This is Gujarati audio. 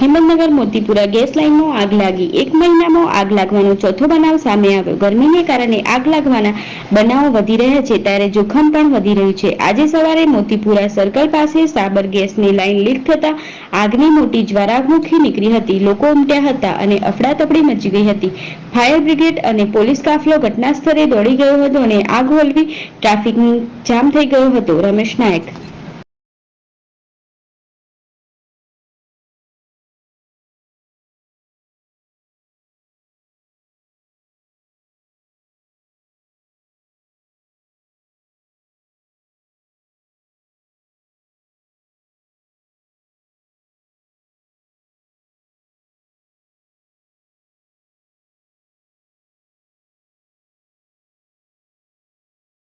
હિંમતનગર મોતીપુરા ગેસ લાઇનમાં આગ લાગી. 1 મહિનામાં આગ લાગવાનો ચોથો બનાવ સામે આવ્યો. ગરમીને કારણે આગ લાગવાના બનાવો વધી રહ્યા છે, ત્યારે જોખમ પણ વધી રહ્યું છે. આજે સવારે મોતીપુરા સર્કલ પાસે સાબર ગેસની લાઇન લીક થતા આગની મોટી જ્વાળામુખી નીકળી હતી. લોકો ઉમટ્યા હતા અને અફડાતફડી મચી ગઈ હતી. ફાયર બ્રિગેડ અને પોલીસ કાફલો ઘટના સ્થળે દોડી ગયો હતો અને આગ હોલવી ટ્રાફિક જામ થઈ ગયો હતો. રમેશ નાયક.